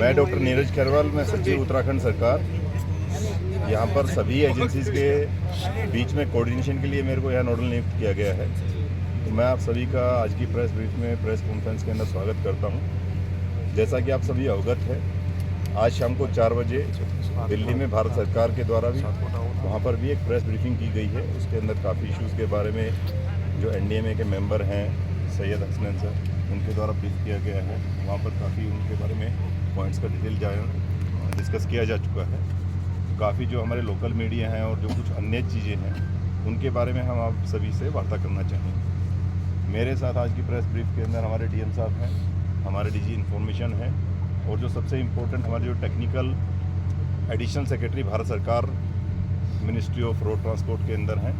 मैं डॉक्टर नीरज खैरवाल, मैं सचिव उत्तराखंड सरकार। यहाँ पर सभी एजेंसीज़ के बीच में कोऑर्डिनेशन के लिए मेरे को यहाँ नोडल नियुक्त किया गया है। तो मैं आप सभी का आज की प्रेस ब्रीफ में, प्रेस कॉन्फ्रेंस के अंदर स्वागत करता हूँ। जैसा कि आप सभी अवगत है, आज शाम को 4 बजे दिल्ली में भारत सरकार के द्वारा भी वहाँ पर भी एक प्रेस ब्रीफिंग की गई है। उसके अंदर काफ़ी इश्यूज़ के बारे में जो NDMA के मेंबर हैं सैयद हसनैन सर, उनके द्वारा ब्रीफ किया गया है। वहाँ पर काफ़ी उनके बारे में पॉइंट्स का डिटेल डिस्कस किया जा चुका है। काफ़ी जो हमारे लोकल मीडिया हैं और जो कुछ अन्य चीज़ें हैं उनके बारे में हम आप सभी से वार्ता करना चाहेंगे। मेरे साथ आज की प्रेस ब्रीफ के अंदर हमारे DM साहब हैं, हमारे DG इन्फॉर्मेशन हैं और जो सबसे इम्पोर्टेंट हमारे जो टेक्निकल एडिशनल सेक्रेटरी भारत सरकार मिनिस्ट्री ऑफ रोड ट्रांसपोर्ट के अंदर हैं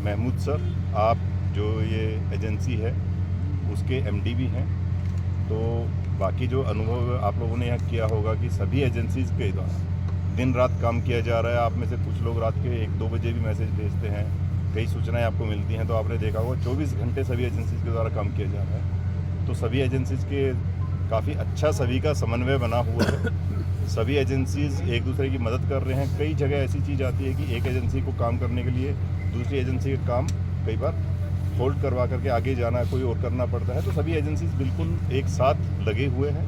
महमूद सर। आप जो ये एजेंसी है उसके MD भी हैं। तो बाकी जो अनुभव आप लोगों ने यहाँ किया होगा कि सभी एजेंसीज़ के द्वारा दिन रात काम किया जा रहा है। आप में से कुछ लोग रात के 1-2 बजे भी मैसेज भेजते हैं, कई सूचनाएं आपको मिलती हैं। तो आपने देखा होगा 24 घंटे सभी एजेंसीज़ के द्वारा काम किया जा रहा है। तो सभी एजेंसीज़ के काफ़ी अच्छा सभी का समन्वय बना हुआ है। सभी एजेंसीज़ एक दूसरे की मदद कर रहे हैं। कई जगह ऐसी चीज़ आती है कि एक एजेंसी को काम करने के लिए दूसरी एजेंसी का काम कई बार होल्ड करवा करके आगे जाना कोई और करना पड़ता है। तो सभी एजेंसीज़ बिल्कुल एक साथ लगे हुए हैं।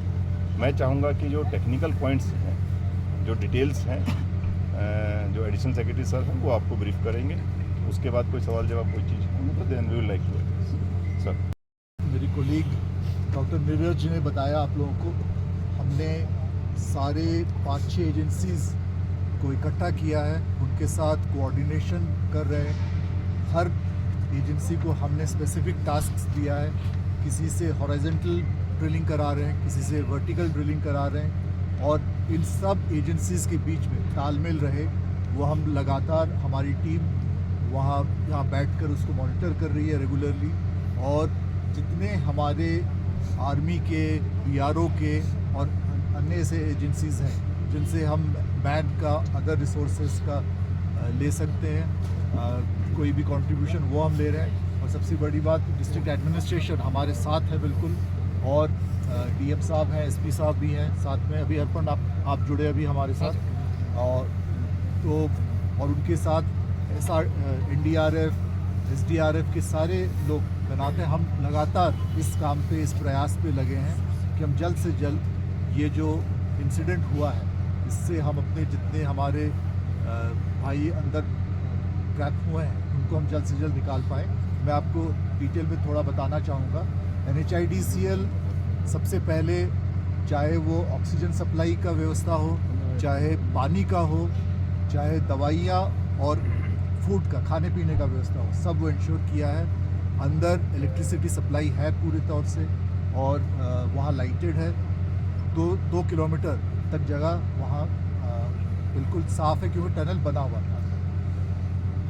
मैं चाहूँगा कि जो टेक्निकल पॉइंट्स हैं, जो डिटेल्स हैं, जो एडिशनल सेक्रेटरी सर हैं वो आपको ब्रीफ करेंगे। उसके बाद कोई सवाल जवाब कोई चीज़ है तो then we will like to sir. मेरी कोलीग डॉक्टर नीरज जी ने बताया आप लोगों को, हमने सारे 5-6 एजेंसीज़ को इकट्ठा किया है, उनके साथ कोऑर्डिनेशन कर रहे हैं। हर एजेंसी को हमने स्पेसिफिक टास्क्स दिया है। किसी से हॉरिजॉन्टल ड्रिलिंग करा रहे हैं, किसी से वर्टिकल ड्रिलिंग करा रहे हैं और इन सब एजेंसीज़ के बीच में तालमेल रहे वो हम लगातार, हमारी टीम यहाँ बैठकर उसको मॉनिटर कर रही है रेगुलरली। और जितने हमारे आर्मी के, BRO के और अन्य ऐसे एजेंसीज़ हैं जिनसे हम मैन का, अदर रिसोर्सेज का ले सकते हैं, कोई भी कंट्रीब्यूशन वो हम ले रहे हैं। और सबसे बड़ी बात, डिस्ट्रिक्ट एडमिनिस्ट्रेशन हमारे साथ है बिल्कुल। और DM साहब हैं, SP साहब भी हैं साथ में। अभी अर्पण आप जुड़े अभी हमारे साथ। और तो और उनके साथ NDRF, SDRF के सारे लोग बनाते हैं। हम लगातार इस काम पे, इस प्रयास पे लगे हैं कि हम जल्द से जल्द ये जो इंसिडेंट हुआ है इससे हम अपने जितने हमारे भाई अंदर ट्रैप हुए हैं उनको हम जल्द से जल्द निकाल पाएँ। मैं आपको डिटेल में थोड़ा बताना चाहूँगा। NHIDCL सबसे पहले, चाहे वो ऑक्सीजन सप्लाई का व्यवस्था हो, चाहे पानी का हो, चाहे दवाइयाँ और फूड का, खाने पीने का व्यवस्था हो, सब वो इंश्योर किया है। अंदर इलेक्ट्रिसिटी सप्लाई है पूरे तौर से और वहाँ लाइटेड है। 2 किलोमीटर तक जगह वहाँ बिल्कुल साफ़ है क्योंकि टनल बना हुआ था।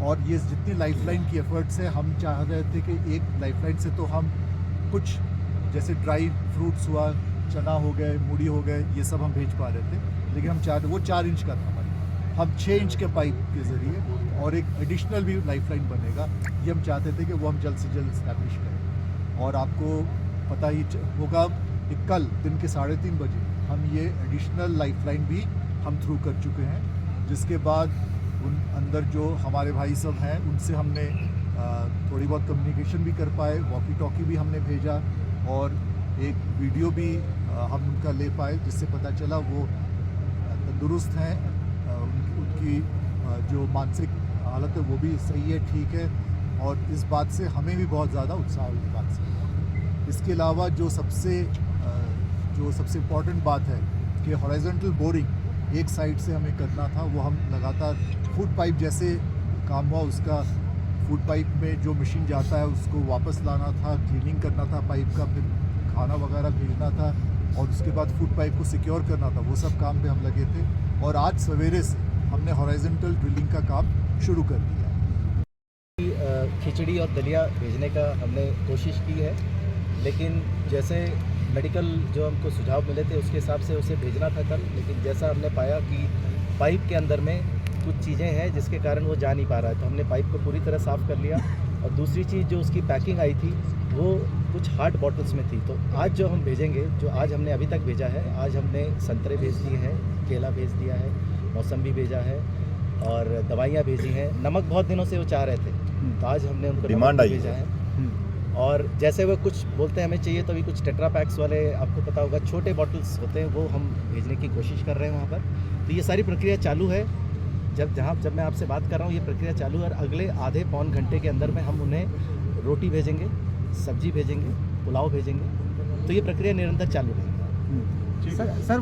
और ये जितनी लाइफलाइन की एफर्ट्स है, हम चाह रहे थे कि एक लाइफलाइन से तो हम कुछ जैसे ड्राई फ्रूट्स हुआ, चना हो गए, मूढ़ी हो गए, ये सब हम भेज पा रहे थे। लेकिन हम वो 4 इंच का था हमारे, हम 6 इंच के पाइप के ज़रिए और एक एडिशनल भी लाइफलाइन बनेगा, ये हम चाहते थे कि वो हम जल्द से जल्द इस्टेब्लिश करें। और आपको पता ही होगा कि कल दिन के 3:30 बजे हम ये एडिशनल लाइफलाइन भी हम थ्रू कर चुके हैं। जिसके बाद उन अंदर जो हमारे भाई सब हैं उनसे हमने थोड़ी बहुत कम्युनिकेशन भी कर पाए, वॉकी टॉकी भी हमने भेजा और एक वीडियो भी हम उनका ले पाए, जिससे पता चला वो तंदुरुस्त हैं, उनकी जो मानसिक हालत है वो भी सही है, ठीक है। और इस बात से हमें भी बहुत ज़्यादा उत्साह हुई बात से। इसके अलावा जो सबसे इम्पॉर्टेंट बात है कि हॉरिजॉन्टल बोरिंग एक साइड से हमें करना था, वो हम लगातार फूड पाइप जैसे काम हुआ, उसका फूड पाइप में जो मशीन जाता है उसको वापस लाना था, क्लीनिंग करना था पाइप का, फिर खाना वगैरह भेजना था और उसके बाद फूड पाइप को सिक्योर करना था। वो सब काम पे हम लगे थे और आज सवेरे से हमने हॉरिजॉन्टल ड्रिलिंग का काम शुरू कर दिया। खिचड़ी और दलिया भेजने का हमने कोशिश की है, लेकिन जैसे मेडिकल जो हमको सुझाव मिले थे उसके हिसाब से उसे भेजना था कल। लेकिन जैसा हमने पाया कि पाइप के अंदर में कुछ चीज़ें हैं जिसके कारण वो जा नहीं पा रहा है, तो हमने पाइप को पूरी तरह साफ़ कर लिया। और दूसरी चीज़ जो उसकी पैकिंग आई थी वो कुछ हार्ड बॉटल्स में थी। तो आज जो हम भेजेंगे, जो आज हमने अभी तक भेजा है, आज हमने संतरे भेज दिए हैं, केला भेज दिया है, मौसम्बी भेजा है और दवाइयाँ भेजी हैं। नमक बहुत दिनों से वो चाह रहे थे, तो आज हमने उनको डिमांड आई भेजा है। और जैसे वो कुछ बोलते हैं हमें चाहिए, तो अभी कुछ टेट्रा पैक्स वाले, आपको पता होगा छोटे बॉटल्स होते हैं, वो हम भेजने की कोशिश कर रहे हैं वहाँ पर। तो ये सारी प्रक्रिया चालू है। जब मैं आपसे बात कर रहा हूँ, ये प्रक्रिया चालू है और अगले आधे पौन घंटे के अंदर में हम उन्हें रोटी भेजेंगे, सब्जी भेजेंगे, पुलाव भेजेंगे। तो ये प्रक्रिया निरंतर चालू रहेगी। सर